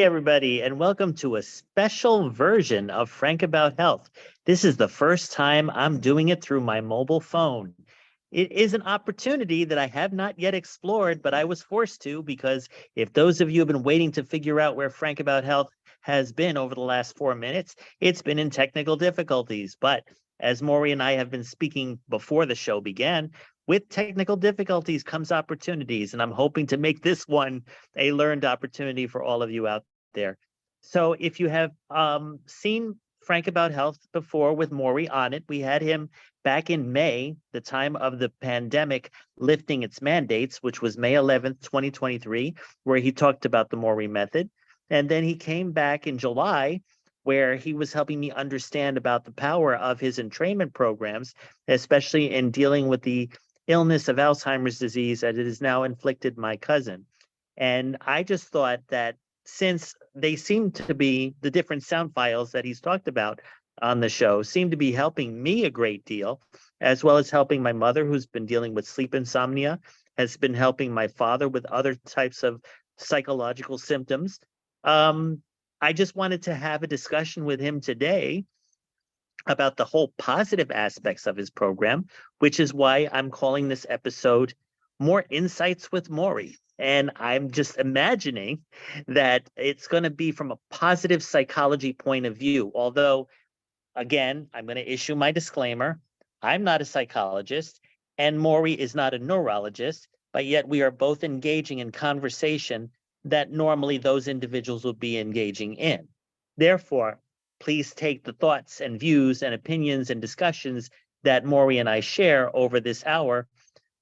everybody, and welcome to a special version of Frank About Health. This is the first time I'm doing it through my mobile phone. It is an opportunity that I have not yet explored, but I was forced to because if those of you have been waiting to figure out where Frank About Health has been over the last 4 minutes, it's been in technical difficulties. But as Morry and I have been speaking before the show began, with technical difficulties comes opportunities, and I'm hoping to make this one a learned opportunity for all of you out there. So if you have seen Frank About Health before with Morry on it, we had him back in May, the time of the pandemic lifting its mandates, which was May 11th, 2023, where he talked about the Morry Method. And then he came back in July, where he was helping me understand about the power of his entrainment programs, especially in dealing with the illness of Alzheimer's disease as it has now inflicted my cousin. And I just thought that since they seem to be the different sound files that he's talked about on the show seem to be helping me a great deal, as well as helping my mother, who's been dealing with sleep insomnia, has been helping my father with other types of psychological symptoms. I just wanted to have a discussion with him today about the whole positive aspects of his program, which is why I'm calling this episode More Insights with Morry. And I'm just imagining that it's going to be from a positive psychology point of view. Although, again, I'm going to issue my disclaimer. I'm not a psychologist, and Morry is not a neurologist, but yet we are both engaging in conversation that normally those individuals would be engaging in. Therefore, please take the thoughts and views and opinions and discussions that Morry and I share over this hour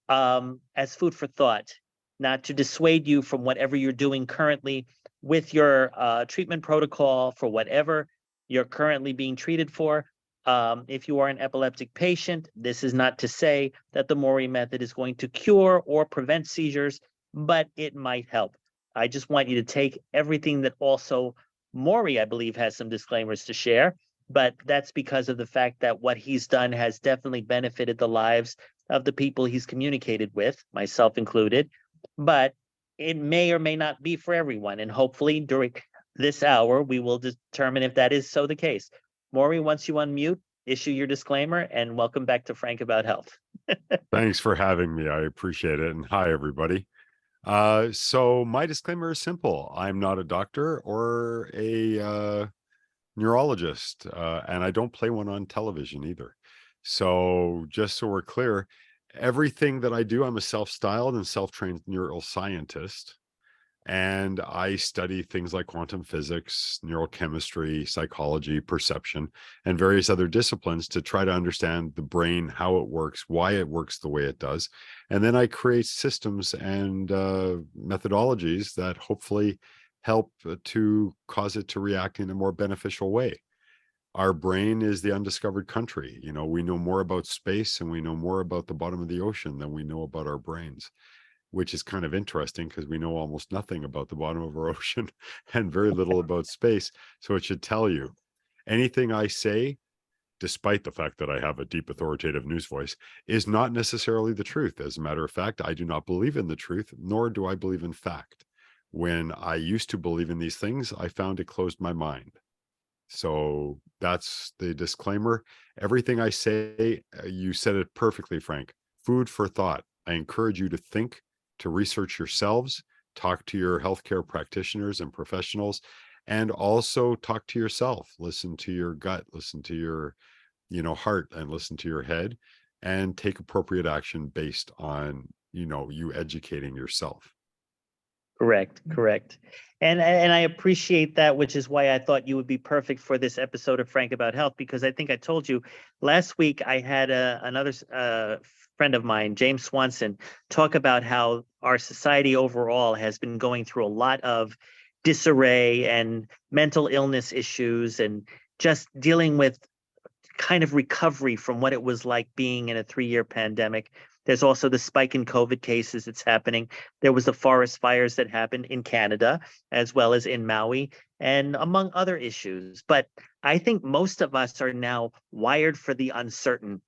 as food for thought, not to dissuade you from whatever you're doing currently with your treatment protocol for whatever you're currently being treated for. If you are an epileptic patient, this is not to say that the Morry Method is going to cure or prevent seizures, but it might help. I just want you to take everything that also Morry, I believe, has some disclaimers to share, but that's because of the fact that what he's done has definitely benefited the lives of the people he's communicated with, myself included, but it may or may not be for everyone. And hopefully during this hour, we will determine if that is so the case. Morry, once you unmute, issue your disclaimer, and welcome back to Frank About Health. Thanks for having me. I appreciate it. And hi, everybody. So my disclaimer is simple. I'm not a doctor or a neurologist, and I don't play one on television either. So just so we're clear, everything that I do, I'm a self-styled and self-trained neuroscientist. And I study things like quantum physics, neurochemistry, psychology, perception, and various other disciplines to try to understand the brain, how it works, why it works the way it does. And then I create systems and methodologies that hopefully help to cause it to react in a more beneficial way. Our brain is the undiscovered country. You know, we know more about space and we know more about the bottom of the ocean than we know about our brains, which is kind of interesting because we know almost nothing about the bottom of our ocean and very little about space. So it should tell you anything I say, despite the fact that I have a deep authoritative news voice, is not necessarily the truth. As a matter of fact, I do not believe in the truth, nor do I believe in fact. When I used to believe in these things, I found it closed my mind. So that's the disclaimer. Everything I say, you said it perfectly, Frank. Food for thought. I encourage you to think, to research yourselves, talk to your healthcare practitioners and professionals, and also talk to yourself. Listen to your gut, listen to your, heart, and listen to your head, and take appropriate action based on, you educating yourself. Correct. And I appreciate that, which is why I thought you would be perfect for this episode of Frank About Health, because I think I told you last week I had another friend of mine, James Swanson, talk about how our society overall has been going through a lot of disarray and mental illness issues and just dealing with kind of recovery from what it was like being in a 3-year pandemic. There's also the spike in COVID cases that's happening. There was the forest fires that happened in Canada, as well as in Maui, and among other issues. But I think most of us are now wired for the uncertain,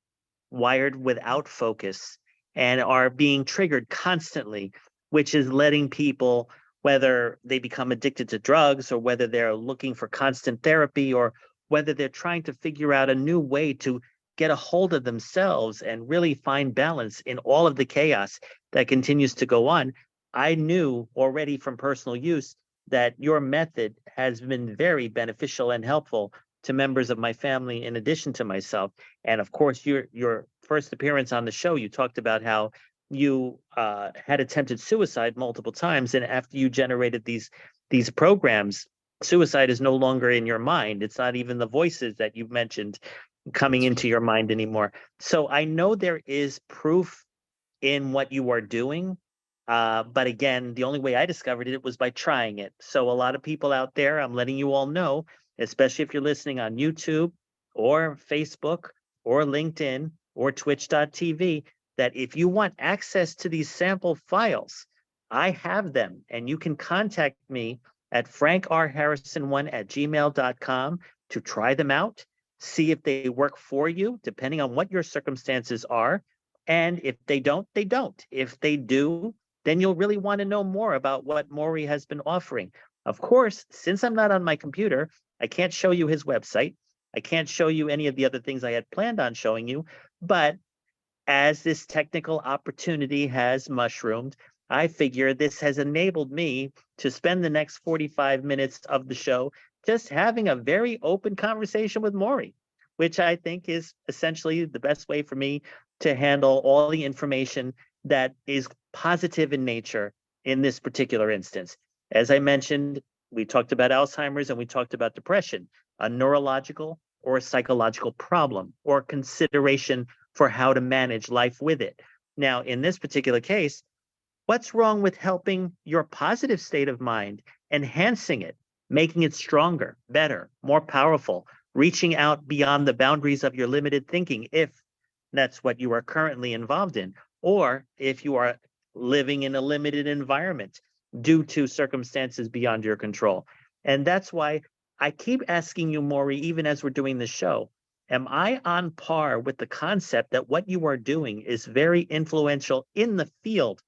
wired without focus, and are being triggered constantly, which is letting people whether they become addicted to drugs or whether they're looking for constant therapy or whether they're trying to figure out a new way to get a hold of themselves and really find balance in all of the chaos that continues to go on. I knew already from personal use that your method has been very beneficial and helpful to members of my family in addition to myself. And of course, your first appearance on the show, you talked about how you had attempted suicide multiple times, and after you generated these programs, suicide is no longer in your mind. It's not even the voices that you've mentioned coming That's into your mind anymore. So I know there is proof in what you are doing. But again, the only way I discovered it was by trying it. So a lot of people out there, I'm letting you all know, especially if you're listening on YouTube or Facebook or LinkedIn or twitch.tv, that if you want access to these sample files, I have them and you can contact me at frankrharrison1@gmail.com to try them out, see if they work for you, depending on what your circumstances are. And if they don't, they don't. If they do, then you'll really want to know more about what Morry has been offering. Of course, since I'm not on my computer, I can't show you his website. I can't show you any of the other things I had planned on showing you. But as this technical opportunity has mushroomed, I figure this has enabled me to spend the next 45 minutes of the show just having a very open conversation with Morry, which I think is essentially the best way for me to handle all the information that is positive in nature in this particular instance. As I mentioned, we talked about Alzheimer's and we talked about depression, a neurological or a psychological problem or consideration for how to manage life with it. Now, in this particular case, what's wrong with helping your positive state of mind, enhancing it, making it stronger, better, more powerful, reaching out beyond the boundaries of your limited thinking, if that's what you are currently involved in, or if you are living in a limited environment due to circumstances beyond your control. And that's why I keep asking you, Morry, even as we're doing this show, am I on par with the concept that what you are doing is very influential in the field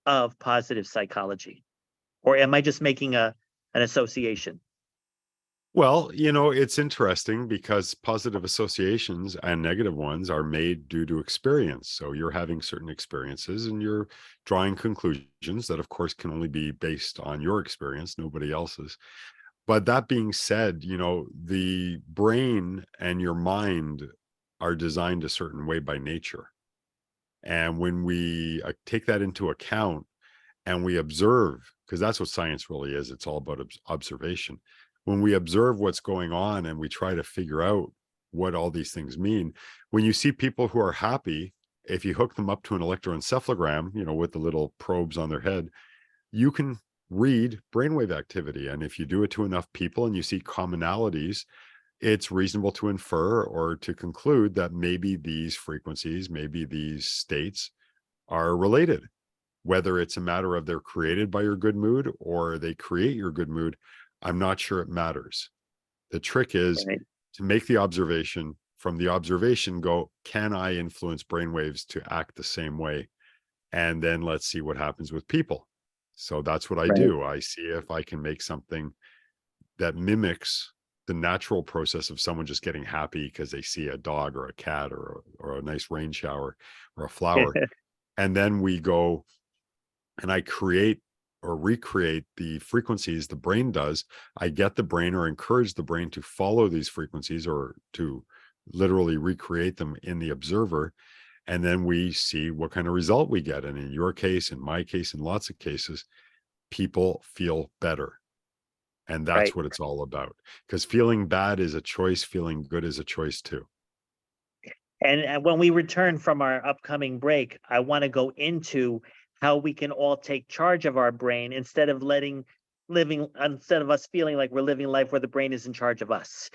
of positive psychology? Or am I just making an association? Well, it's interesting because positive associations and negative ones are made due to experience. So you're having certain experiences and you're drawing conclusions that, of course, can only be based on your experience, nobody else's. But that being said, the brain and your mind are designed a certain way by nature. And when we take that into account and we observe, because that's what science really is, it's all about observation. When we observe what's going on and we try to figure out what all these things mean, when you see people who are happy, if you hook them up to an electroencephalogram, with the little probes on their head, you can read brainwave activity. And if you do it to enough people and you see commonalities, it's reasonable to infer or to conclude that maybe these frequencies, maybe these states are related. Whether it's a matter of they're created by your good mood or they create your good mood, I'm not sure it matters. The trick is Right. to make the observation, from the observation go, can I influence brainwaves to act the same way? And then let's see what happens with people. So that's what I Right. do. I see if I can make something that mimics the natural process of someone just getting happy because they see a dog or a cat or a nice rain shower or a flower. And then we go and I create or recreate the frequencies the brain does. I get the brain or encourage the brain to follow these frequencies or to literally recreate them in the observer. And then we see what kind of result we get. And in your case, in my case, in lots of cases, people feel better. And that's Right. what it's all about. Because feeling bad is a choice, feeling good is a choice too. And when we return from our upcoming break, I want to go into how we can all take charge of our brain instead of instead of us feeling like we're living life where the brain is in charge of us.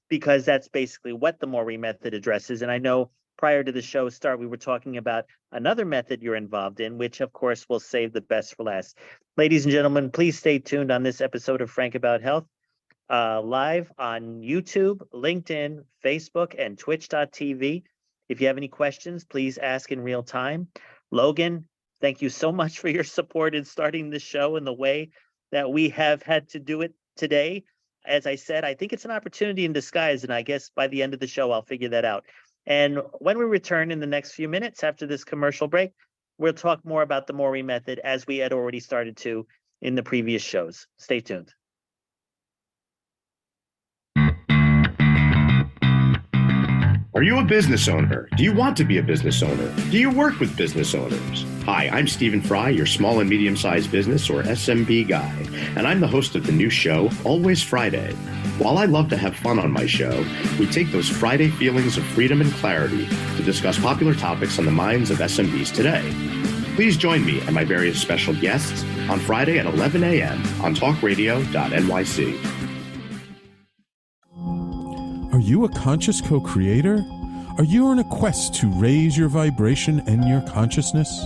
Because that's basically what the Morry method addresses. And I know prior to the show start, we were talking about another method you're involved in, which of course we'll save the best for last. Ladies and gentlemen, please stay tuned on this episode of Frank About Health. Live on YouTube, LinkedIn, Facebook, and twitch.tv. If you have any questions, please ask in real time. Logan, thank you so much for your support in starting the show in the way that we have had to do it today. As I said, I think it's an opportunity in disguise, and I guess by the end of the show, I'll figure that out. And when we return in the next few minutes after this commercial break, we'll talk more about the Morry Method as we had already started to in the previous shows. Stay tuned. Are you a business owner? Do you want to be a business owner? Do you work with business owners? Hi, I'm Stephen Fry, your small and medium-sized business or SMB guy, and I'm the host of the new show, Always Friday. While I love to have fun on my show, we take those Friday feelings of freedom and clarity to discuss popular topics on the minds of SMBs today. Please join me and my various special guests on Friday at 11 a.m. on talkradio.nyc. Are you a conscious co-creator? Are you on a quest to raise your vibration and your consciousness?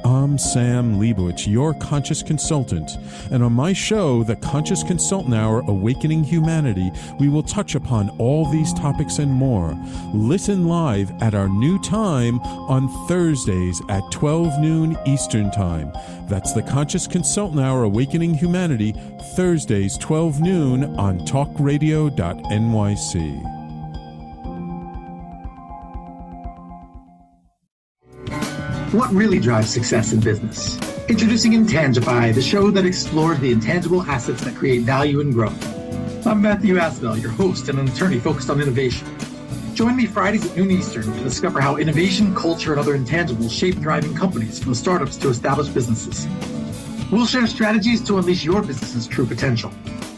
I'm Sam Leibowitz, your conscious consultant, and on my show, The Conscious Consultant Hour Awakening Humanity, we will touch upon all these topics and more. Listen live at our new time on Thursdays at 12 noon Eastern Time. That's The Conscious Consultant Hour Awakening Humanity, Thursdays 12 noon on talkradio.nyc. What really drives success in business? Introducing Intangify, the show that explores the intangible assets that create value and growth. I'm Matthew Asbell, your host and an attorney focused on innovation. Join me Fridays at noon Eastern to discover how innovation, culture, and other intangibles shape thriving companies from startups to established businesses. We'll share strategies to unleash your business's true potential.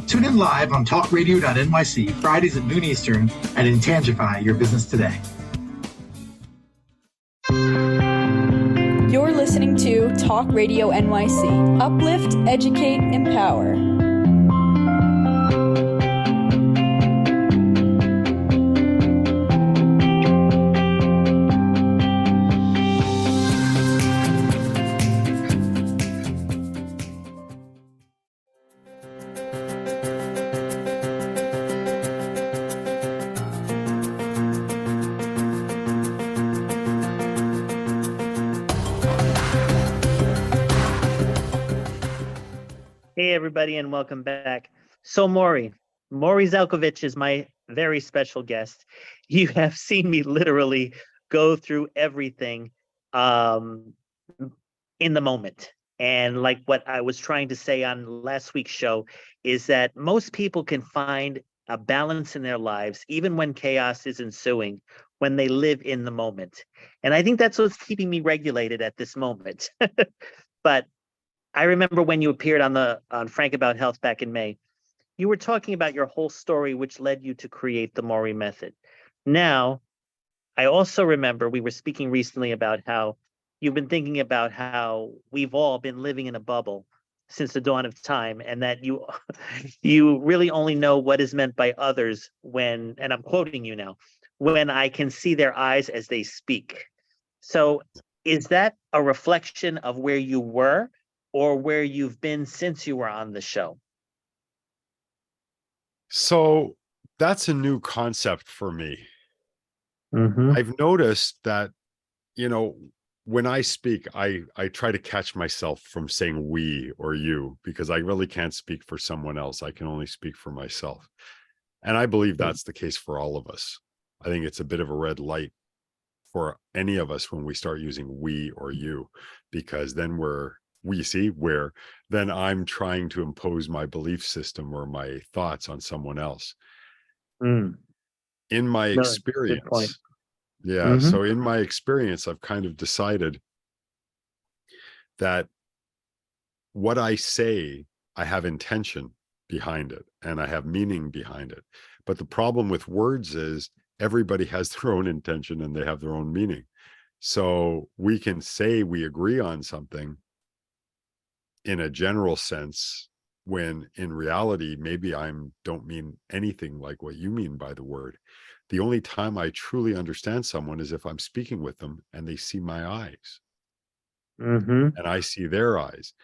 Tune in live on talkradio.nyc Fridays at noon Eastern and Intangify your business today. You're listening to Talk Radio NYC. Uplift, educate, empower. Hey, everybody, and welcome back. So, Morry Zelcovitch is my very special guest. You have seen me literally go through everything in the moment. And like what I was trying to say on last week's show is that most people can find a balance in their lives, even when chaos is ensuing, when they live in the moment. And I think that's what's keeping me regulated at this moment. But I remember when you appeared on Frank About Health back in May, you were talking about your whole story, which led you to create the Morry Method. Now, I also remember we were speaking recently about how you've been thinking about how we've all been living in a bubble since the dawn of time, and that you really only know what is meant by others when, and I'm quoting you now, when I can see their eyes as they speak. So is that a reflection of where you were or where you've been since you were on the show? So that's a new concept for me. Mm-hmm. I've noticed that, when I speak, I try to catch myself from saying we or you, because I really can't speak for someone else. I can only speak for myself. And I believe that's the case for all of us. I think it's a bit of a red light for any of us when we start using we or you, because then then I'm trying to impose my belief system or my thoughts on someone else. Mm. In my No, good point. experience, yeah. Mm-hmm. So in my experience, I've kind of decided that what I say, I have intention behind it and I have meaning behind it. But the problem with words is everybody has their own intention and they have their own meaning. So we can say we agree on something in a general sense, when in reality, maybe don't mean anything like what you mean by the word. The only time I truly understand someone is if I'm speaking with them and they see my eyes. Mm-hmm. And I see their eyes.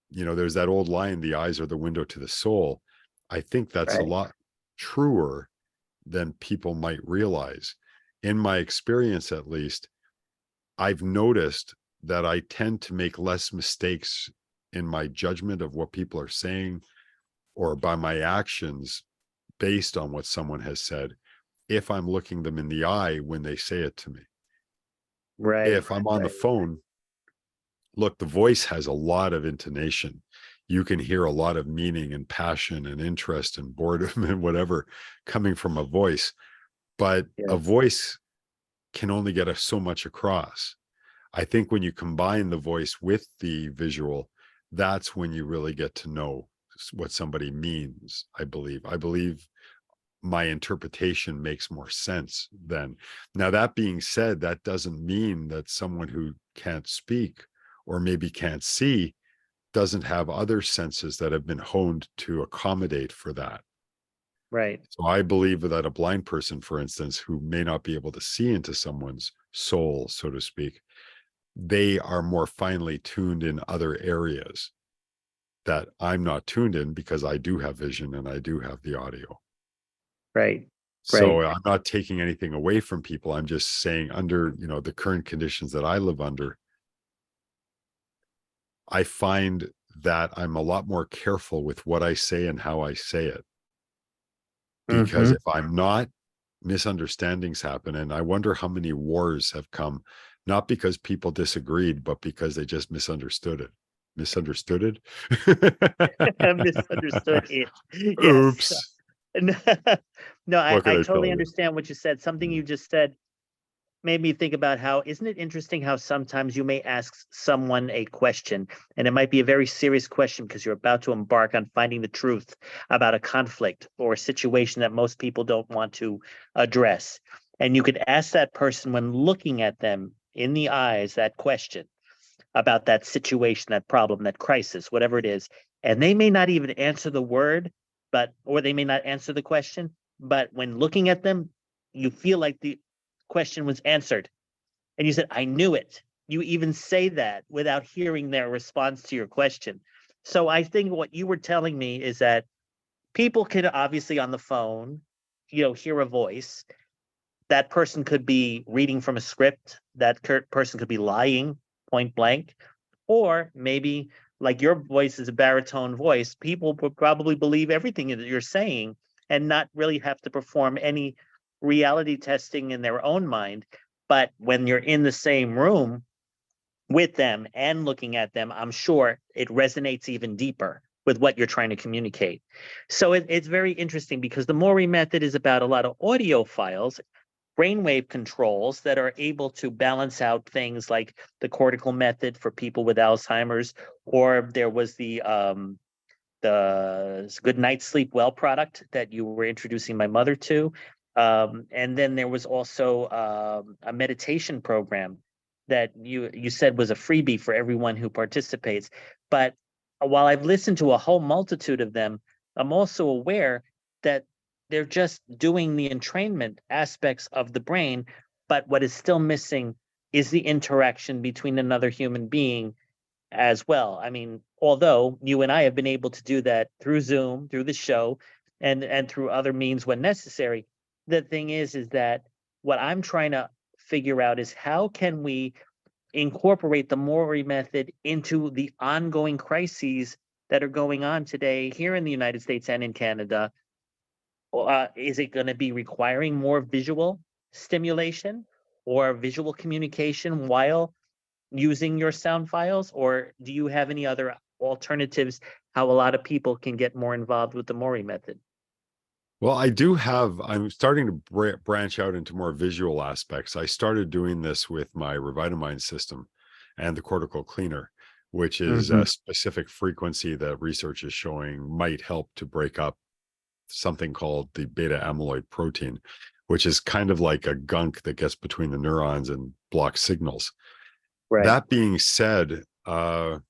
There's that old line, the eyes are the window to the soul. I think that's Right. a lot truer than people might realize. In my experience, at least, I've noticed that I tend to make less mistakes in my judgment of what people are saying or by my actions based on what someone has said if I'm looking them in the eye when they say it to me. Right. If I'm on the phone, look, the voice has a lot of intonation. You can hear a lot of meaning and passion and interest and boredom and whatever coming from a voice, but a voice can only get us so much across. I think when you combine the voice with the visual, that's when you really get to know what somebody means. I believe my interpretation makes more sense then. Now, that being said, that doesn't mean that someone who can't speak or maybe can't see doesn't have other senses that have been honed to accommodate for that. Right. So I believe that a blind person, for instance, who may not be able to see into someone's soul, so to speak, they are more finely tuned in other areas that I'm not tuned in because I do have vision and I do have the audio. Right. So I'm not taking anything away from people. I'm just saying under, the current conditions that I live under, I find that I'm a lot more careful with what I say and how I say it. Because if I'm not, misunderstandings happen. And I wonder how many wars have come, not because people disagreed, but because they just misunderstood it. Misunderstood it? Misunderstood it. Yes. Oops. No, What can I I tell totally you? understand what you said. Something you just said made me think about how, isn't it interesting how sometimes you may ask someone a question, and it might be a very serious question because you're about to embark on finding the truth about a conflict or a situation that most people don't want to address. And you could ask that person, when looking at them in the eyes, that question about that situation, that problem, that crisis, whatever it is, and they may not even answer the word, or they may not answer the question, but when looking at them, you feel like the question was answered. And you said, I knew it. You even say that without hearing their response to your question. So I think what you were telling me is that people can obviously on the phone, hear a voice. That person could be reading from a script. That person could be lying point blank. Or maybe, like your voice is a baritone voice, people would probably believe everything that you're saying and not really have to perform any reality testing in their own mind. But when you're in the same room with them and looking at them, I'm sure it resonates even deeper with what you're trying to communicate. So it's very interesting because the Morry method is about a lot of audio files, brainwave controls that are able to balance out things like the cortical method for people with Alzheimer's, or there was the Good Night Sleep Well product that you were introducing my mother to. And then there was also a meditation program that you said was a freebie for everyone who participates. But while I've listened to a whole multitude of them, I'm also aware that they're just doing the entrainment aspects of the brain, but what is still missing is the interaction between another human being as well. I mean, although you and I have been able to do that through Zoom, through the show, and through other means when necessary, the thing is that what I'm trying to figure out is how can we incorporate the Morry method into the ongoing crises that are going on today here in the United States and in Canada. Is it going to be requiring more visual stimulation or visual communication while using your sound files, or do you have any other alternatives how a lot of people can get more involved with the Morry method? Well, I'm starting to branch out into more visual aspects. I started doing this with my Revitamind system and the cortical cleaner, which is a specific frequency that research is showing might help to break up something called the beta amyloid protein, which is kind of like a gunk that gets between the neurons and blocks signals. Right. That being said, the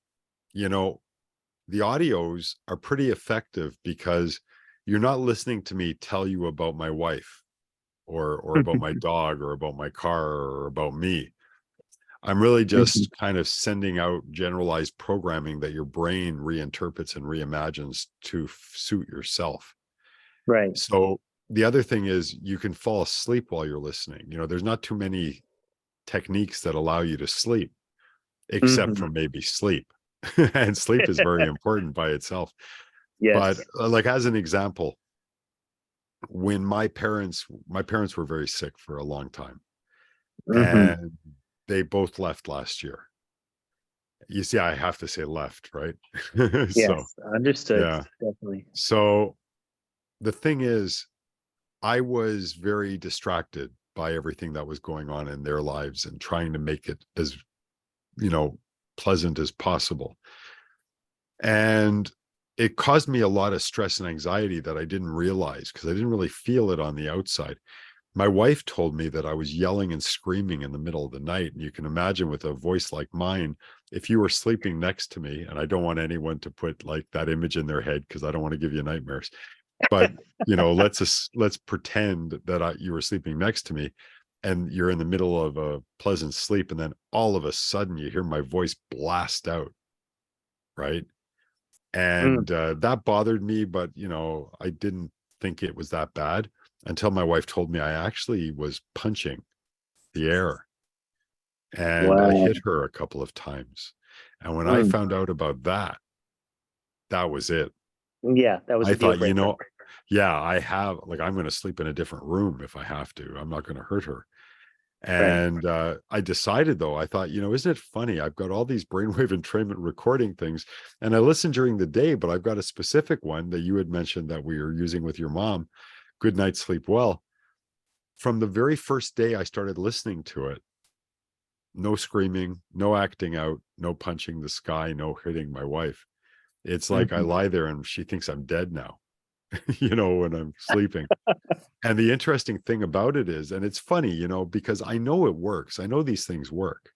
audios are pretty effective because you're not listening to me tell you about my wife or about my dog or about my car or about me. I'm really just kind of sending out generalized programming that your brain reinterprets and reimagines to suit yourself. Right. So the other thing is you can fall asleep while you're listening. There's not too many techniques that allow you to sleep. except for maybe sleep. And sleep is very important by itself. But Yes. like as an example, when my parents were very sick for a long time, Hmm. and they both left last year. You see, I have to say left, right? So Yes. Understood. yeah. Definitely. So the thing is, I was very distracted by everything that was going on in their lives and trying to make it as, you know, pleasant as possible. And it caused me a lot of stress and anxiety that I didn't realize because I didn't really feel it on the outside. My wife told me that I was yelling and screaming in the middle of the night. And you can imagine with a voice like mine, if you were sleeping next to me, and I don't want anyone to put like that image in their head because I don't want to give you nightmares. But you know, let's pretend that you were sleeping next to me and you're in the middle of a pleasant sleep, and then all of a sudden you hear my voice blast out, right? Mm. And that bothered me, but you know, I didn't think it was that bad until my wife told me I actually was punching the air, and I Wow. hit her a couple of times. And when I Mm. found out about that, that was it. Yeah, that was I a deal thought, you breaker. know, yeah, I have, like, I'm going to sleep in a different room if I have to. I'm not going to hurt her. Right. And I decided, though, I thought, you know, isn't it funny? I've got all these brainwave entrainment recording things, and I listen during the day, but I've got a specific one that you had mentioned that we were using with your mom. Good night, sleep well. From the very first day I started listening to it, no screaming, no acting out, no punching the sky, no hitting my wife. It's like I Hmm. lie there and she thinks I'm dead now, you know, when I'm sleeping. And the interesting thing about it is, and it's funny, you know, because I know it works. I know these things work,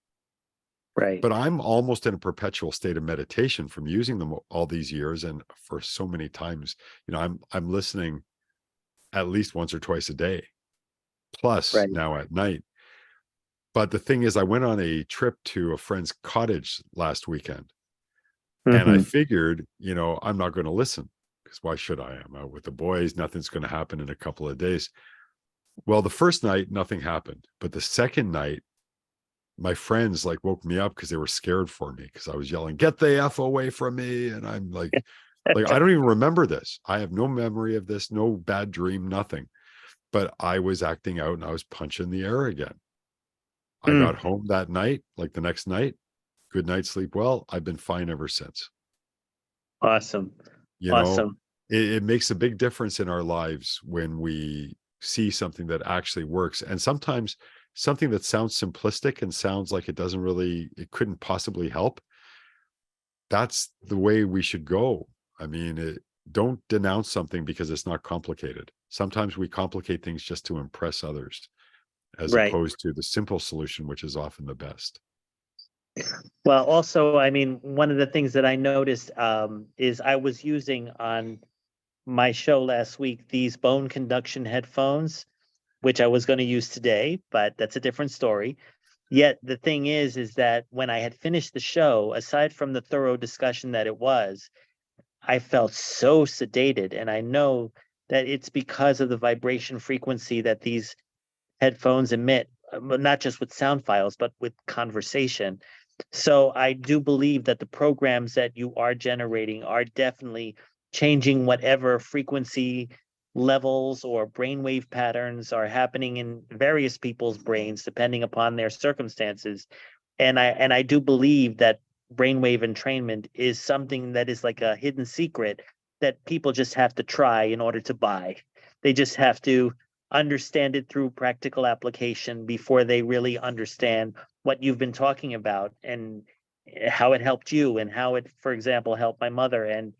Right. but I'm almost in a perpetual state of meditation from using them all these years. And for so many times, you know, I'm listening at least once or twice a day, plus Right. now at night. But the thing is, I went on a trip to a friend's cottage last weekend, and I Hmm. figured, you know, I'm not going to listen because why should I? I'm out with the boys. Nothing's going to happen in a couple of days. Well, the first night, nothing happened. But the second night, my friends like woke me up because they were scared for me because I was yelling, "Get the F away from me." And I'm like, I don't even remember this. I have no memory of this, no bad dream, nothing. But I was acting out and I was punching the air again. I got Mm. home that night, like the next night, good night, sleep well. I've been fine ever since. Awesome. You know, Awesome. it makes a big difference in our lives when we see something that actually works. And sometimes something that sounds simplistic and sounds like it couldn't possibly help. That's the way we should go. I mean, don't denounce something because it's not complicated. Sometimes we complicate things just to impress others, as Right. opposed to the simple solution, which is often the best. Well, also, I mean, one of the things that I noticed is I was using on my show last week these bone conduction headphones, which I was going to use today, but that's a different story. Yet the thing is that when I had finished the show, aside from the thorough discussion that it was, I felt so sedated. And I know that it's because of the vibration frequency that these headphones emit, but not just with sound files, but with conversation. So I do believe that the programs that you are generating are definitely changing whatever frequency levels or brainwave patterns are happening in various people's brains, depending upon their circumstances. And I do believe that brainwave entrainment is something that is like a hidden secret that people just have to try in order to buy. They just have to understand it through practical application before they really understand what you've been talking about and how it helped you and how it, for example, helped my mother. And,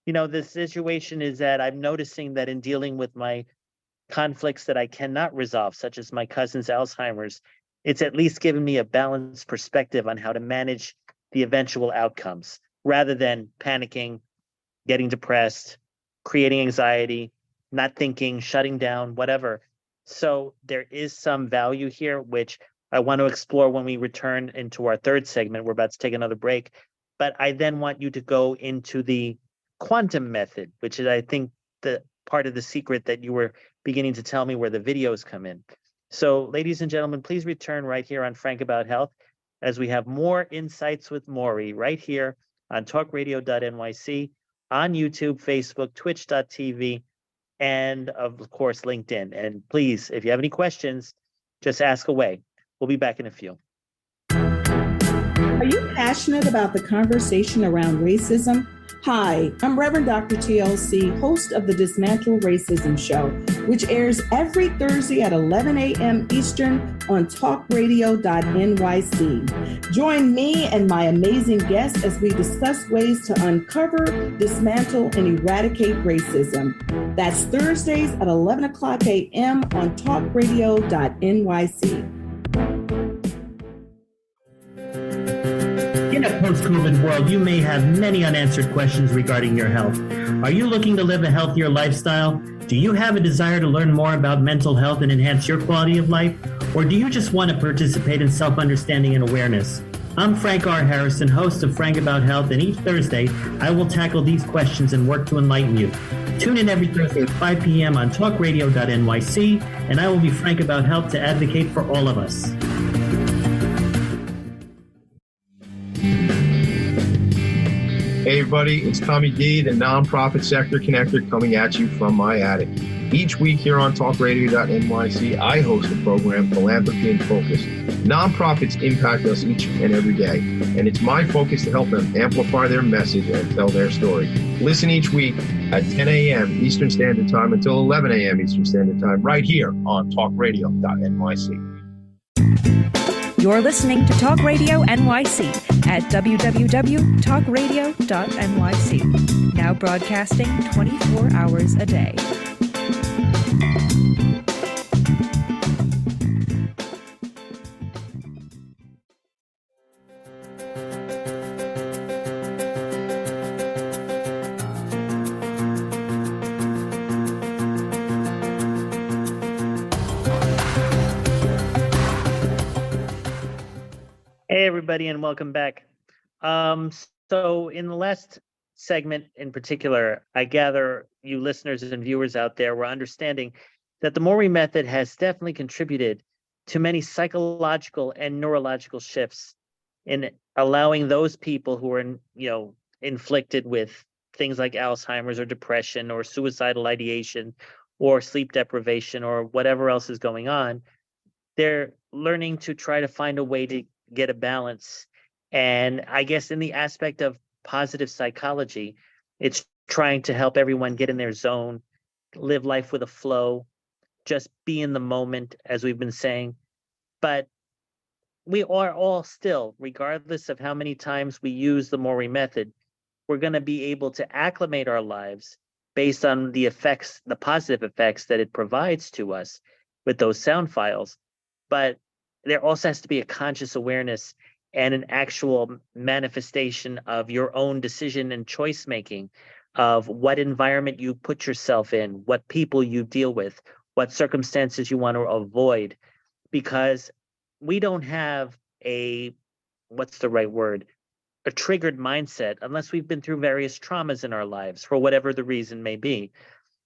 you know, the situation is that I'm noticing that in dealing with my conflicts that I cannot resolve, such as my cousin's Alzheimer's, it's at least given me a balanced perspective on how to manage the eventual outcomes rather than panicking, getting depressed, creating anxiety, not thinking, shutting down, whatever. So there is some value here, which I want to explore when we return into our third segment. We're about to take another break. But I then want you to go into the quantum method, which is, I think, the part of the secret that you were beginning to tell me where the videos come in. So, ladies and gentlemen, please return right here on Frank About Health as we have more insights with Morry right here on talkradio.nyc, on YouTube, Facebook, twitch.tv, and of course, LinkedIn. And please, if you have any questions, just ask away. We'll be back in a few. Are you passionate about the conversation around racism? Hi, I'm Reverend Dr. TLC, host of the Dismantle Racism Show, which airs every Thursday at 11 a.m. Eastern on talkradio.nyc. Join me and my amazing guests as we discuss ways to uncover, dismantle, and eradicate racism. That's Thursdays at 11 o'clock a.m. on talkradio.nyc. In a post-COVID world, you may have many unanswered questions regarding your health. Are you looking to live a healthier lifestyle? Do you have a desire to learn more about mental health and enhance your quality of life? Or do you just want to participate in self-understanding and awareness? I'm Frank R. Harrison, host of Frank About Health, and each Thursday, I will tackle these questions and work to enlighten you. Tune in every Thursday at 5 p.m. on talkradio.nyc, and I will be Frank About Health to advocate for all of us. Hey everybody, it's Tommy D, the nonprofit sector connector, coming at you from my attic. Each week here on talkradio.nyc, I host the program Philanthropy in Focus. Nonprofits impact us each and every day, and it's my focus to help them amplify their message and tell their story. Listen each week at 10 a.m. Eastern Standard Time until 11 a.m. Eastern Standard Time, right here on talkradio.nyc. You're listening to Talk Radio NYC at www.talkradio.nyc. Now broadcasting 24 hours a day. Hey, everybody, and welcome back. So in the last segment in particular, I gather you listeners and viewers out there were understanding that the Morry Method has definitely contributed to many psychological and neurological shifts in allowing those people who are, inflicted with things like Alzheimer's or depression or suicidal ideation or sleep deprivation or whatever else is going on. They're learning to try to find a way to get a balance. And I guess in the aspect of positive psychology, it's trying to help everyone get in their zone, live life with a flow, just be in the moment, as we've been saying. But we are all still, regardless of how many times we use the Morry Method, we're going to be able to acclimate our lives based on the effects, the positive effects that it provides to us with those sound files. But there also has to be a conscious awareness and an actual manifestation of your own decision and choice making of what environment you put yourself in, what people you deal with, what circumstances you want to avoid, because we don't have a triggered mindset unless we've been through various traumas in our lives for whatever the reason may be.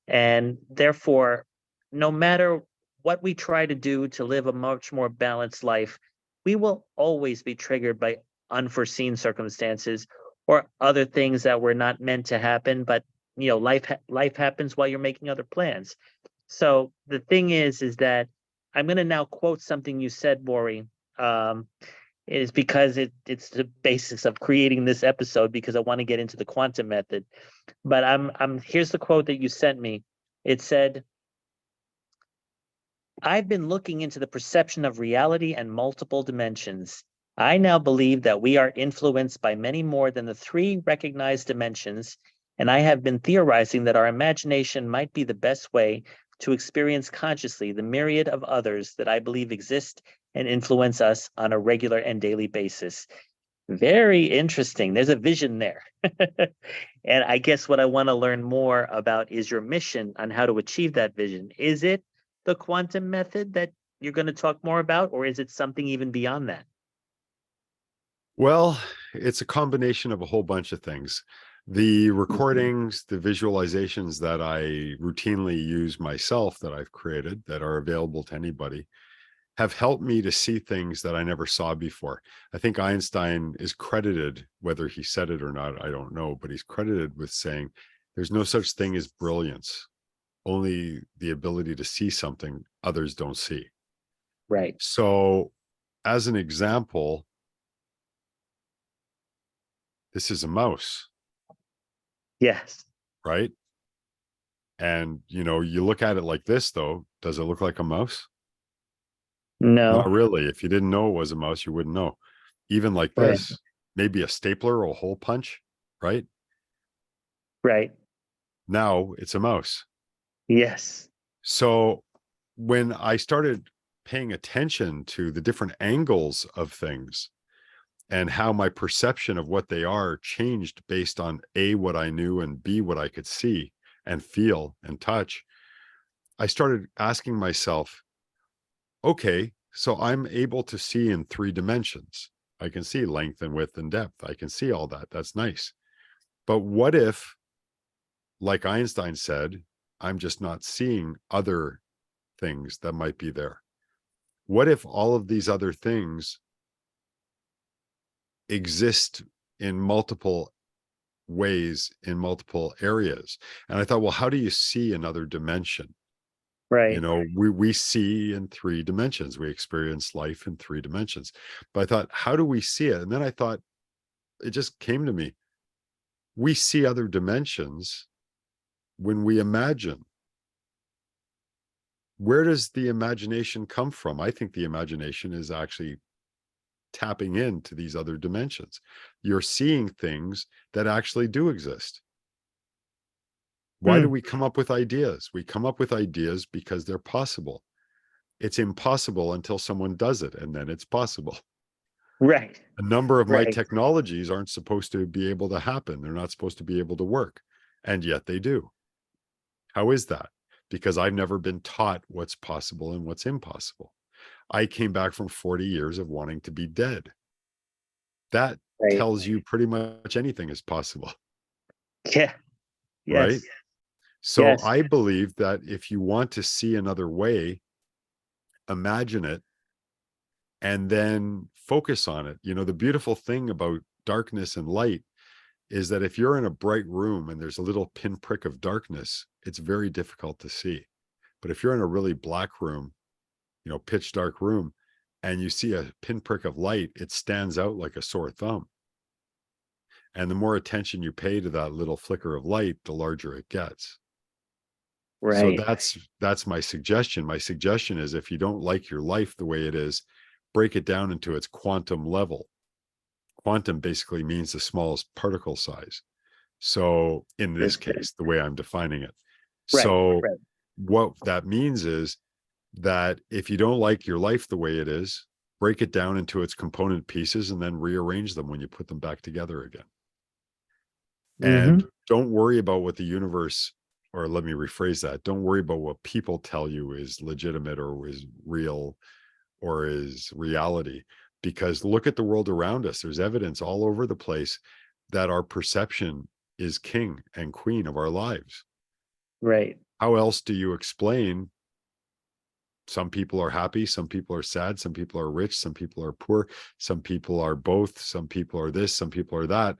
And therefore, no matter what we try to do to live a much more balanced life, we will always be triggered by unforeseen circumstances or other things that were not meant to happen. But life happens while you're making other plans. So the thing is that I'm going to now quote something you said, Morry. It is because it's the basis of creating this episode, because I want to get into the quantum method. But here's the quote that you sent me. It said, "I've been looking into the perception of reality and multiple dimensions. I now believe that we are influenced by many more than the 3 recognized dimensions, and I have been theorizing that our imagination might be the best way to experience consciously the myriad of others that I believe exist and influence us on a regular and daily basis." Very interesting. There's a vision there. And I guess what I want to learn more about is your mission on how to achieve that vision. Is it the quantum method that you're going to talk more about, or is it something even beyond that? Well, it's a combination of a whole bunch of things. The recordings, the visualizations that I routinely use myself that I've created that are available to anybody have helped me to see things that I never saw before. I think Einstein is credited, whether he said it or not, I don't know, but he's credited with saying there's no such thing as brilliance, only the ability to see something others don't see. Right. So, as an example, this is a mouse, Yes. right? And, you look at it like this, though. Does it look like a mouse? No. Not really. If you didn't know it was a mouse, you wouldn't know. Even like Right. this, maybe a stapler or a hole punch, right? Right. Now it's a mouse. Yes. So when I started paying attention to the different angles of things and how my perception of what they are changed based on A, what I knew, and B, what I could see and feel and touch, I started asking myself, okay, so I'm able to see in 3 dimensions. I can see length and width and depth. I can see all that. That's nice. But what if, like Einstein said, I'm just not seeing other things that might be there? What if all of these other things exist in multiple ways, in multiple areas? And I thought, well, how do you see another dimension? Right. We see in 3 dimensions. We experience life in 3 dimensions. But I thought, how do we see it? And then I thought, it just came to me. We see other dimensions when we imagine. Where does the imagination come from? I think the imagination is actually tapping into these other dimensions. You're seeing things that actually do exist. Why do we come up with ideas? We come up with ideas because they're possible. It's impossible until someone does it, and then it's possible. Right. A number of my Right. technologies aren't supposed to be able to happen. They're not supposed to be able to work, and yet they do. How is that? Because I've never been taught what's possible and what's impossible. I came back from 40 years of wanting to be dead. That Right. tells you pretty much anything is possible, Yeah. Yes. right? So Yes. I believe that if you want to see another way, imagine it and then focus on it. The beautiful thing about darkness and light is that if you're in a bright room and there's a little pinprick of darkness, it's very difficult to see. But if you're in a really black room, pitch dark room, and you see a pinprick of light, it stands out like a sore thumb. And the more attention you pay to that little flicker of light, the larger it gets. So Right. that's my suggestion. My suggestion is, if you don't like your life the way it is, break it down into its quantum level. Quantum basically means the smallest particle size. So in this case, the way I'm defining it. Right. So Right. what that means is that if you don't like your life the way it is, break it down into its component pieces and then rearrange them when you put them back together again. And don't worry about what the universe, or let me rephrase that, don't worry about what people tell you is legitimate or is real or is reality, because look at the world around us. There's evidence all over the place that our perception is king and queen of our lives. Right. How else do you explain some people are happy, some people are sad, some people are rich, some people are poor, some people are both, some people are this, some people are that?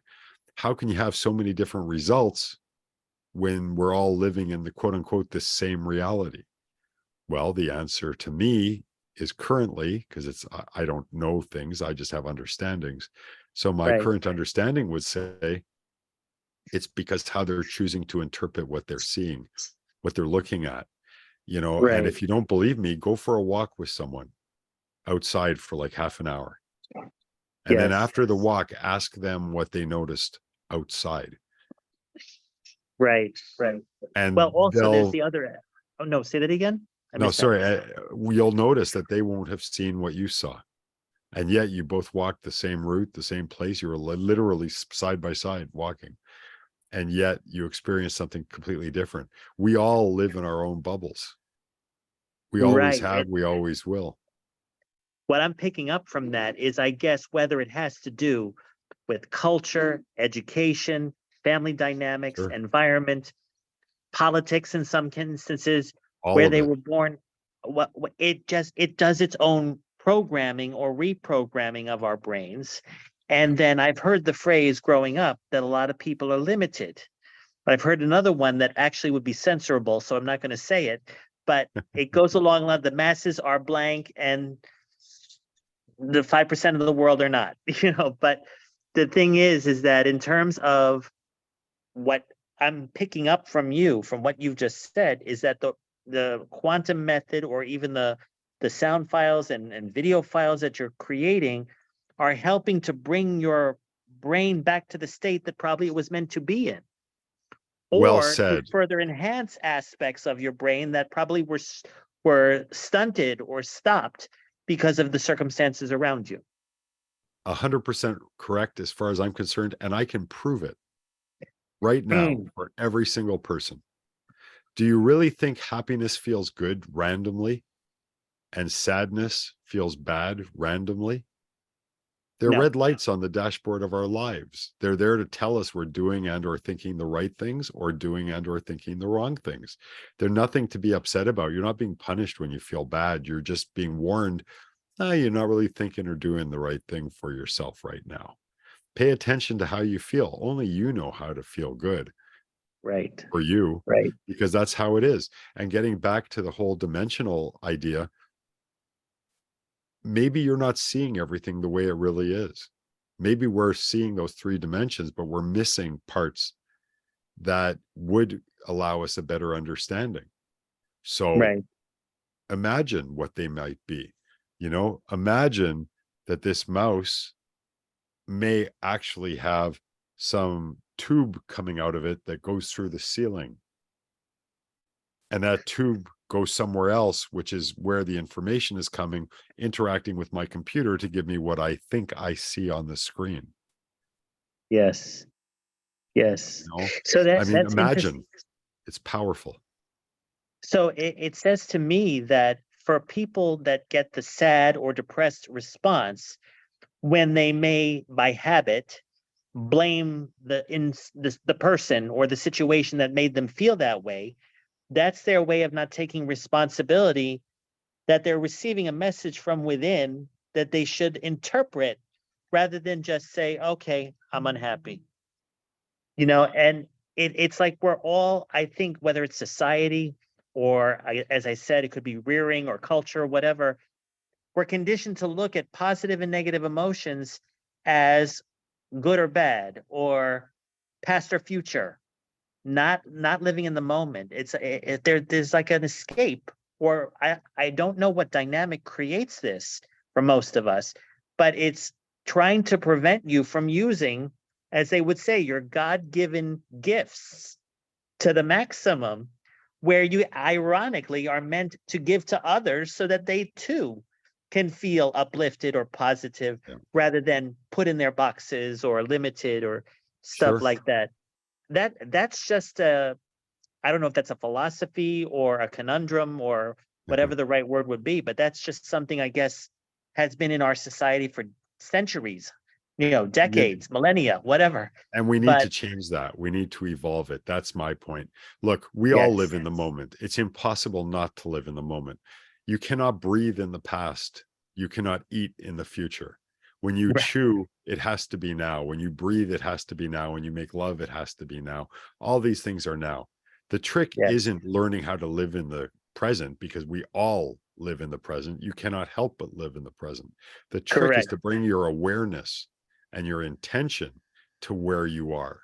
How can you have so many different results when we're all living in the quote unquote the same reality? Well, the answer to me is currently, because I don't know things, I just have understandings. So my Right. current understanding would say it's because how they're choosing to interpret what they're seeing, what they're looking at, and Right. if you don't believe me, go for a walk with someone outside for like half an hour. And then Yes. after the walk, ask them what they noticed outside. Right. Right. And Well, also there's they'll, the other. Oh no, say that again. I no, missed that. sorry, you'll notice that they won't have seen what you saw. And yet you both walked the same route, the same place. You were literally side by side walking. And yet you experienced something completely different. We all live in our own bubbles. We always Right. have, we always will. What I'm picking up from that is, I guess, whether it has to do with culture, education, family dynamics, Sure. environment, politics in some instances, All where of they it. were born, it does its own programming or reprogramming of our brains. And then I've heard the phrase growing up that a lot of people are limited. But I've heard another one that actually would be censorable, so I'm not going to say it. But it goes along like the masses are blank and the 5% of the world are not, But the thing is that in terms of what I'm picking up from you, from what you've just said, is that the quantum method, or even the sound files and video files that you're creating, are helping to bring your brain back to the state that probably it was meant to be in. Well Or to said. further enhance aspects of your brain that probably were stunted or stopped because of the circumstances around you. 100% correct as far as I'm concerned, and I can prove it right now for every single person. Do you really think happiness feels good randomly and sadness feels bad randomly? They're No. red lights on the dashboard of our lives. They're there to tell us we're doing and or thinking the right things, or doing and or thinking the wrong things. They're nothing to be upset about. You're not being punished when you feel bad. You're just being warned, you're not really thinking or doing the right thing for yourself right now. Pay attention to how you feel. Only you know how to feel good. Right. For you, right? Because that's how it is. And getting back to the whole dimensional idea, maybe you're not seeing everything the way it really is. Maybe we're seeing those 3 dimensions, but we're missing parts that would allow us a better understanding. So Right. imagine what they might be. Imagine that this mouse may actually have some tube coming out of it that goes through the ceiling. And that tube goes somewhere else, which is where the information is coming, interacting with my computer to give me what I think I see on the screen. Yes. Yes. So that's imagine, interesting. it's powerful. So it says to me that for people that get the sad or depressed response, when they may, by habit, blame the person or the situation that made them feel that way, that's their way of not taking responsibility, that they're receiving a message from within that they should interpret, rather than just say, okay, I'm unhappy. And it's like we're all, I think, whether it's society or, as I said, it could be rearing or culture, whatever, we're conditioned to look at positive and negative emotions as good or bad, or past or future, not living in the moment. There's like an escape, or I don't know what dynamic creates this for most of us, but it's trying to prevent you from using, as they would say, your God-given gifts to the maximum, where you ironically are meant to give to others so that they too can feel uplifted or positive, rather than put in their boxes or limited or stuff like that. That's just I don't know if that's a philosophy or a conundrum or whatever the right word would be, but that's just something, I guess, has been in our society for centuries, decades, millennia, whatever. And we need to change that. We need to evolve it. That's my point. Look, we all live in the moment. It's impossible not to live in the moment. You cannot breathe in the past. You cannot eat in the future. When you chew, it has to be now. When you breathe, it has to be now. When you make love, it has to be now. All these things are now. The trick isn't learning how to live in the present, because we all live in the present. You cannot help but live in the present. The trick is to bring your awareness and your intention to where you are.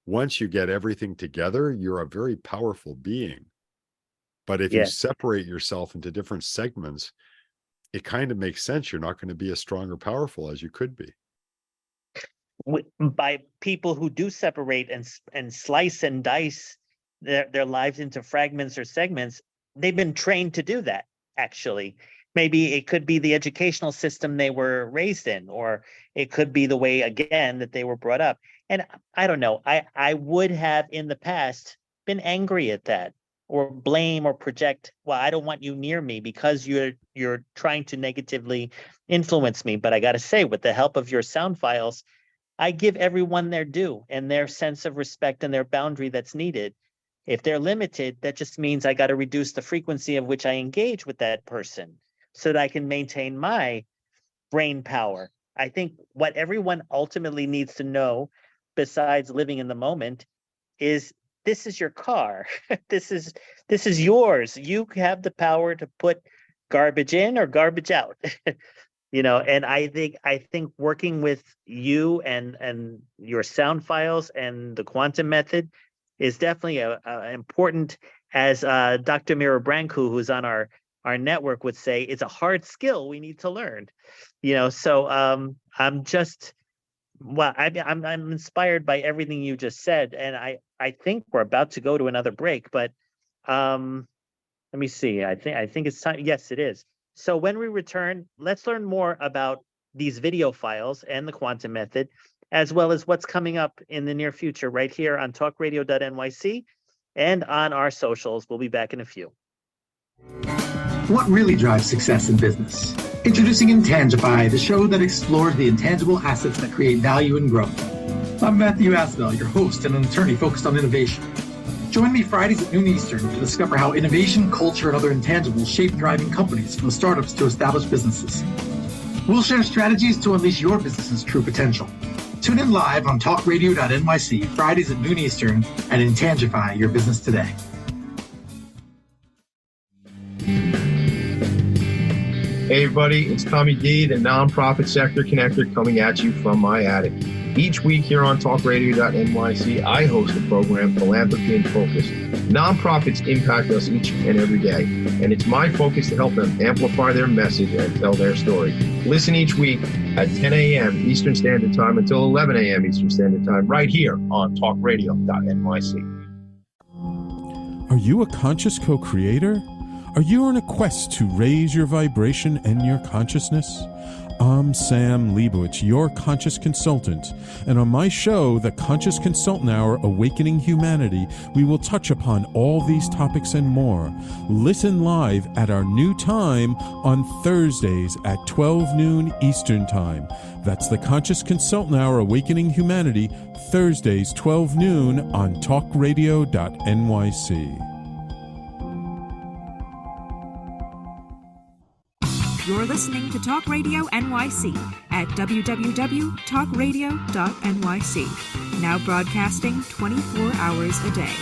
Once you get everything together, you're a very powerful being. But if you separate yourself into different segments, it kind of makes sense. You're not going to be as strong or powerful as you could be. By people who do separate and slice and dice their lives into fragments or segments, they've been trained to do that, actually. Maybe it could be the educational system they were raised in, or it could be the way, again, that they were brought up. And I don't know, I would have in the past been angry at that, or blame or project, well, I don't want you near me because you're trying to negatively influence me. But I got to say, with the help of your sound files, I give everyone their due and their sense of respect and their boundary that's needed. If they're limited, that just means I got to reduce the frequency of which I engage with that person so that I can maintain my brain power. I think what everyone ultimately needs to know, besides living in the moment, is this is your car. this is yours. You have the power to put garbage in or garbage out. And I think working with you and your sound files and the quantum method is definitely a important, as Dr. Mira Branco, who's on our network, would say, it's a hard skill we need to learn. So I'm just, well, I'm inspired by everything you just said, and I think we're about to go to another break, but let me see. I think it's time. Yes, it is. So when we return, let's learn more about these video files and the quantum method, as well as what's coming up in the near future right here on talkradio.nyc and on our socials. We'll be back in a few. What really drives success in business? Introducing Intangify, the show that explores the intangible assets that create value and growth. I'm Matthew Asbell, your host and an attorney focused on innovation. Join me Fridays at noon Eastern to discover how innovation, culture, and other intangibles shape thriving companies, from startups to established businesses. We'll share strategies to unleash your business's true potential. Tune in live on talkradio.nyc Fridays at noon Eastern and Intangify your business today. Hey everybody, it's Tommy D, the nonprofit sector connector, coming at you from my attic. Each week here on talkradio.nyc, I host the program Philanthropy in Focus. Nonprofits impact us each and every day, and it's my focus to help them amplify their message and tell their story. Listen each week at 10 a.m. Eastern Standard Time until 11 a.m. Eastern Standard Time, right here on talkradio.nyc. Are you a conscious co-creator? Are you on a quest to raise your vibration and your consciousness? I'm Sam Leibowitz, your conscious consultant, and on my show, The Conscious Consultant Hour, Awakening Humanity, we will touch upon all these topics and more. Listen live at our new time on Thursdays at 12 noon Eastern Time. That's The Conscious Consultant Hour, Awakening Humanity, Thursdays 12 noon on talkradio.nyc. You're listening to Talk Radio NYC at www.talkradio.nyc. Now broadcasting 24 hours a day.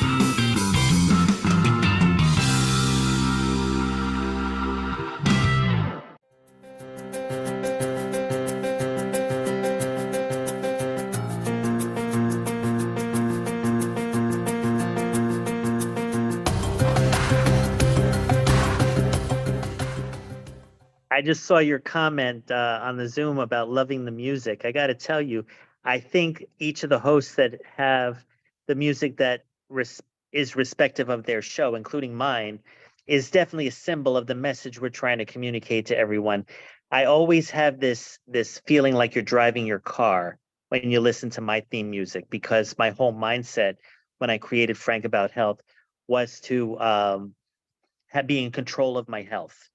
I just saw your comment on the Zoom about loving the music. I got to tell you, I think each of the hosts that have the music that is respective of their show, including mine, is definitely a symbol of the message we're trying to communicate to everyone. I always have this feeling like you're driving your car when you listen to my theme music, because my whole mindset when I created Frank About Health was to be in control of my health.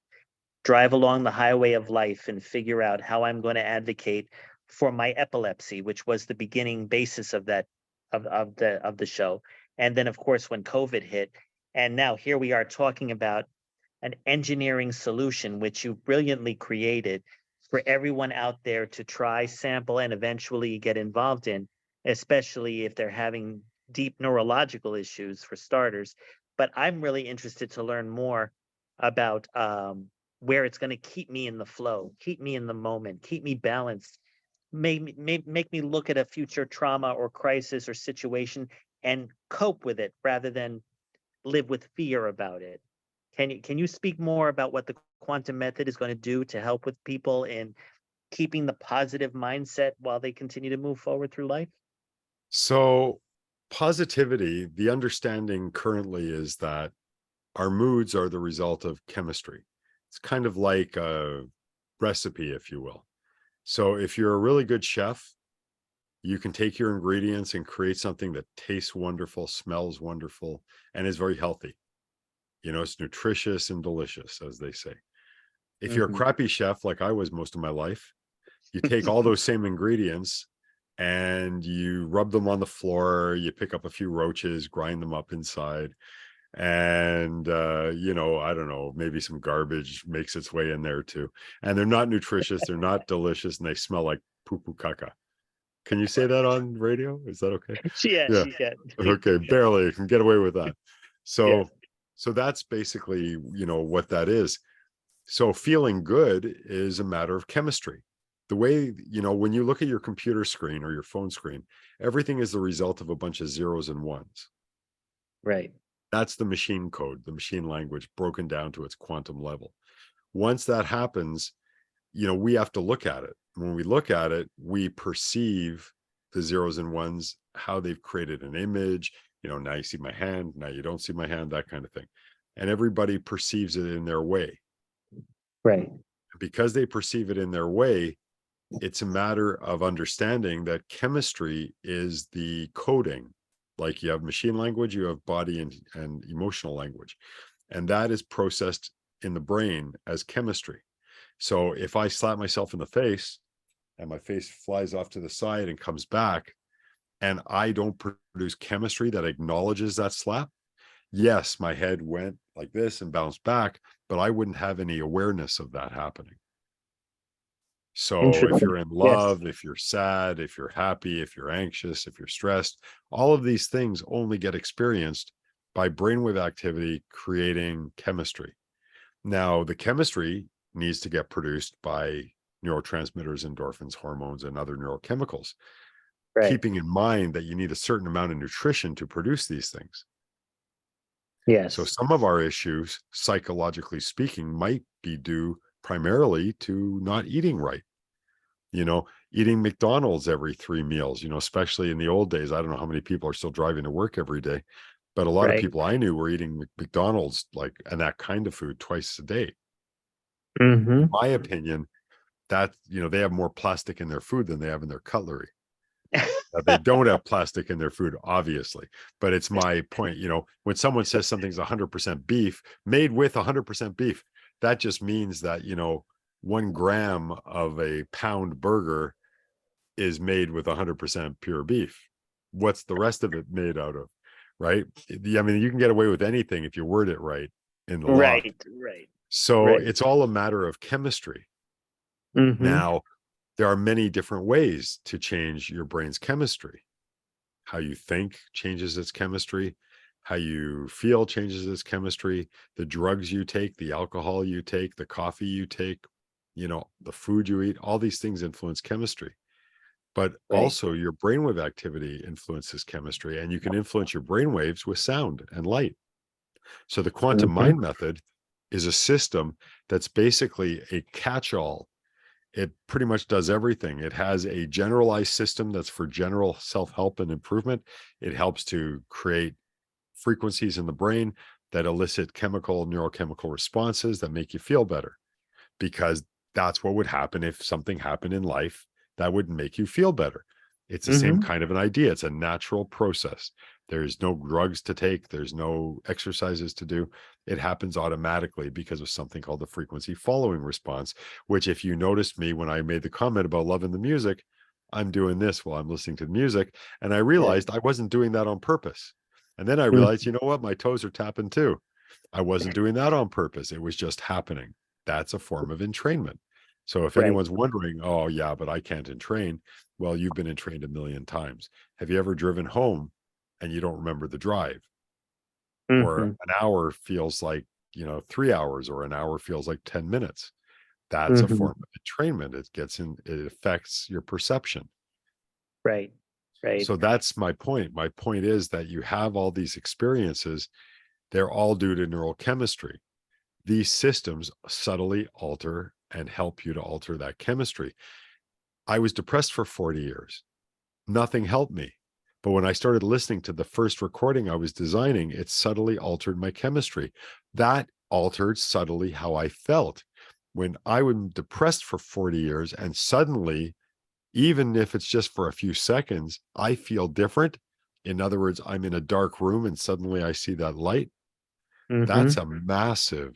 Drive along the highway of life and figure out how I'm going to advocate for my epilepsy, which was the beginning basis of that of the show. And then, of course, when COVID hit, and now here we are talking about an engineering solution which you brilliantly created for everyone out there to try, sample, and eventually get involved in, especially if they're having deep neurological issues, for starters. But I'm really interested to learn more about where it's going to keep me in the flow, keep me in the moment, keep me balanced, make me look at a future trauma or crisis or situation and cope with it rather than live with fear about it. Can you speak more about what the quantum method is going to do to help with people in keeping the positive mindset while they continue to move forward through life? So positivity, the understanding currently is that our moods are the result of chemistry. It's kind of like a recipe, if you will. So if you're a really good chef, you can take your ingredients and create something that tastes wonderful, smells wonderful, and is very healthy. It's nutritious and delicious, as they say. If you're a crappy chef, like I was most of my life, you take all those same ingredients and you rub them on the floor, you pick up a few roaches, grind them up inside, and I don't know, maybe some garbage makes its way in there too. And they're not nutritious, they're not delicious, and they smell like poo poo caca. Can you say that on radio? Is that okay? Yes, Yeah. you can. Okay, barely. You can get away with that. So Yes. so that's basically, what that is. So feeling good is a matter of chemistry. The way, when you look at your computer screen or your phone screen, everything is the result of a bunch of zeros and ones. Right. That's the machine code, the machine language broken down to its quantum level. Once that happens, we have to look at it. When we look at it, we perceive the zeros and ones, how they've created an image. Now you see my hand, now you don't see my hand, that kind of thing. And everybody perceives it in their way. Right. Because they perceive it in their way, it's a matter of understanding that chemistry is the coding. Like you have machine language, you have body and emotional language. And that is processed in the brain as chemistry. So if I slap myself in the face and my face flies off to the side and comes back, and I don't produce chemistry that acknowledges that slap, yes, my head went like this and bounced back, but I wouldn't have any awareness of that happening. So if Interesting. you're in love, if you're sad, if you're happy, if you're anxious, if you're stressed, all of these things only get experienced by brainwave activity creating chemistry. Now, the chemistry needs to get produced by neurotransmitters, endorphins, hormones, and other neurochemicals, Right. keeping in mind that you need a certain amount of nutrition to produce these things. Yes. So some of our issues, psychologically speaking, might be due primarily to not eating right. Eating McDonald's every 3 meals, especially in the old days. I don't know how many people are still driving to work every day, but a lot of Right. people I knew were eating McDonald's and that kind of food twice a day. Mm-hmm. In my opinion, that, they have more plastic in their food than they have in their cutlery. They don't have plastic in their food, obviously, but it's my point. When someone says something's 100% beef, made with 100% beef, that just means that 1 gram of a pound burger is made with 100% pure beef. What's the rest of it made out of? Right? I mean, you can get away with anything if you word it right in the law. Right. So Right. it's all a matter of chemistry. Mm-hmm. Now, there are many different ways to change your brain's chemistry. How you think changes its chemistry. How you feel changes its chemistry. The drugs you take, the alcohol you take, the coffee you take, the food you eat, all these things influence chemistry. But Right. also your brainwave activity influences chemistry, and you can influence your brainwaves with sound and light. So the quantum Mhm. mind method is a system that's basically a catch-all. It pretty much does everything. It has a generalized system that's for general self-help and improvement. It helps to create frequencies in the brain that elicit neurochemical responses that make you feel better, because that's what would happen if something happened in life that would make you feel better. It's the same Mhm. kind of an idea. It's a natural process. There's no drugs to take. There's no exercises to do. It happens automatically because of something called the frequency following response, which, if you noticed me when I made the comment about loving the music, I'm doing this while I'm listening to the music. And I realized I wasn't doing that on purpose. And then I realized, you know what? My toes are tapping too. I wasn't doing that on purpose. It was just happening. That's a form of entrainment. So if Right. anyone's wondering, oh yeah, but I can't entrain. Well, you've been entrained a million times. Have you ever driven home and you don't remember the drive? Or Mhm. an hour feels like, 3 hours, or an hour feels like 10 minutes. That's a Mhm. form of entrainment. It affects your perception. Right. So that's my point. My point is that you have all these experiences. They're all due to neurochemistry. These systems subtly alter and help you to alter that chemistry. I was depressed for 40 years. Nothing helped me. But when I started listening to the first recording I was designing, it subtly altered my chemistry. That altered subtly how I felt. When I was depressed for 40 years and suddenly, even if it's just for a few seconds, I feel different. In other words, I'm in a dark room and suddenly I see that light. That's a massive,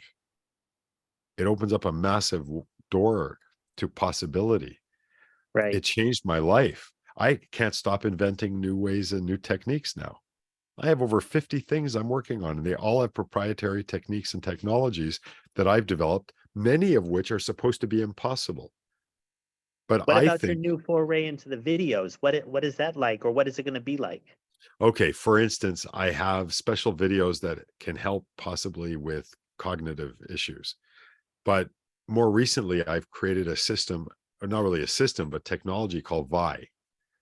it opens up a massive door to possibility. Right. It changed my life. I can't stop inventing new ways and new techniques now. I have over 50 things I'm working on, and they all have proprietary techniques and technologies that I've developed, many of which are supposed to be impossible. But What I about your think, new foray into the videos? What is that like, or what is it going to be like? okay, for instance, I have special videos that can help possibly with cognitive issues. But more recently, I've created a system, or not really a system, but technology called VI,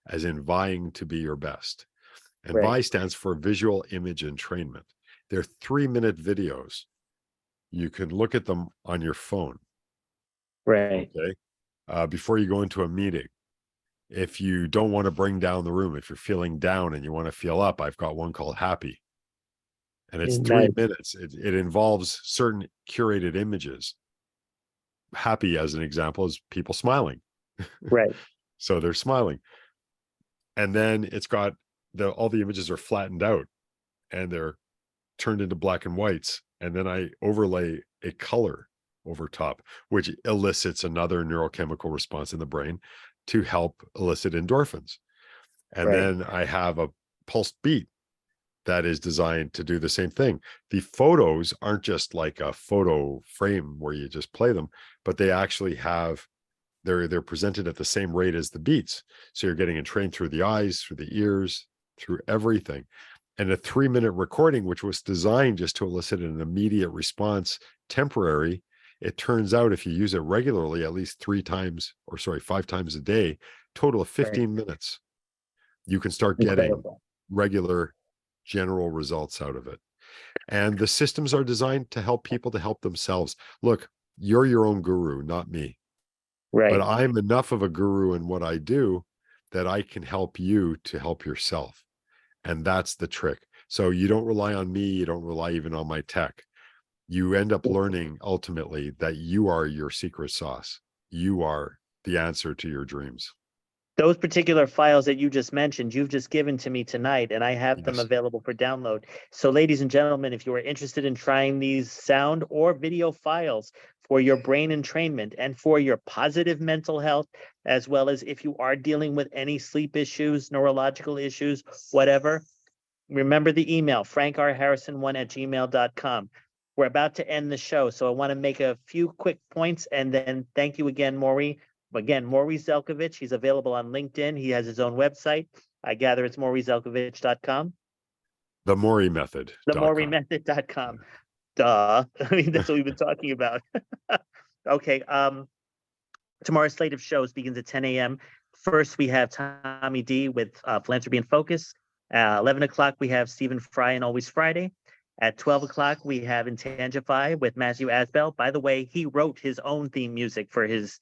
as in vying to be your best. And Right. VI stands for Visual Image Entrainment. They're 3-minute videos. You can look at them on your phone. Right. Okay. Before you go into a meeting. If you don't want to bring down the room, if you're feeling down and you want to feel up, I've got one called Happy. And it's 3 Nice. minutes. It involves certain curated images. Happy, as an example, is people smiling. Right. So they're smiling. And then it's got all the images are flattened out and they're turned into black and whites. And then I overlay a color over top, which elicits another neurochemical response in the brain to help elicit endorphins. And Right. then I have a pulsed beat that is designed to do the same thing. The photos aren't just like a photo frame where you just play them, but they actually have, they're presented at the same rate as the beats. So you're getting entrained through the eyes, through the ears, through everything. And a 3-minute recording, which was designed just to elicit an immediate response, temporary, it turns out if you use it regularly, at least 5 times a day, total of 15 minutes, you can start getting Incredible. regular general results out of it. And the systems are designed to help people to help themselves. Look, you're your own guru, not me. Right. But I'm enough of a guru in what I do that I can help you to help yourself. And that's the trick. So you don't rely on me. You don't rely even on my tech. You end up learning ultimately that you are your secret sauce. You are the answer to your dreams. Those particular files that you just mentioned, you've just given to me tonight, and I have them Yes. available for download. So ladies and gentlemen, if you are interested in trying these sound or video files for your brain entrainment and for your positive mental health, as well as if you are dealing with any sleep issues, neurological issues, whatever, remember the email, frankrharrison1@gmail.com. We're about to end the show, so I want to make a few quick points, and then thank you again, Morry. Again, Morry Zelcovitch. He's available on LinkedIn. He has his own website. I gather it's morryzelcovitch.com. The Morry Method. The morrymethod.com. Duh. I mean, that's what we've been talking about. Okay. Tomorrow's slate of shows begins at 10 a.m. First, we have Tommy D with Philanthropy and Focus. 11 o'clock, we have Stephen Fry and Always Friday. At 12 o'clock, we have Intangify with Matthew Asbell. By the way, he wrote his own theme music for his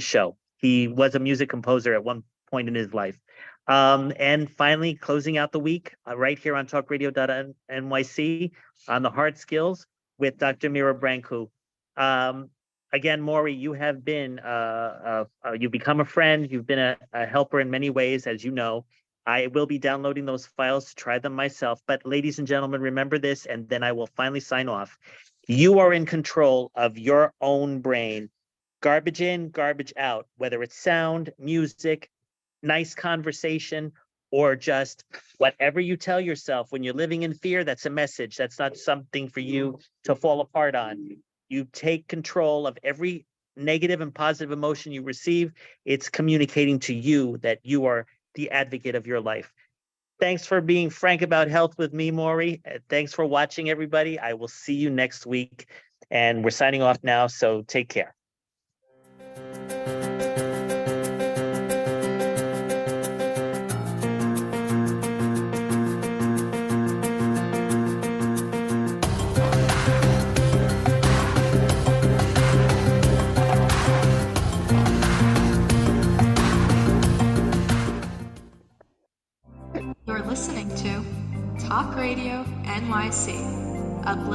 show. He was a music composer at one point in his life. And finally, closing out the week, right here on talkradio.nyc on the hard skills with Dr. Mira Brancu. Again, Morry, you have been, you've become a friend. You've been a helper in many ways, as you know. I will be downloading those files to try them myself. But ladies and gentlemen, remember this, and then I will finally sign off. You are in control of your own brain. Garbage in, garbage out, whether it's sound, music, nice conversation, or just whatever you tell yourself when you're living in fear. That's a message. That's not something for you to fall apart on. You take control of every negative and positive emotion you receive. It's communicating to you that you are the advocate of your life. Thanks for being frank about health with me, Morry. Thanks for watching, everybody. I will see you next week. And we're signing off now, so take care. You're listening to Talk Radio NYC. Uplift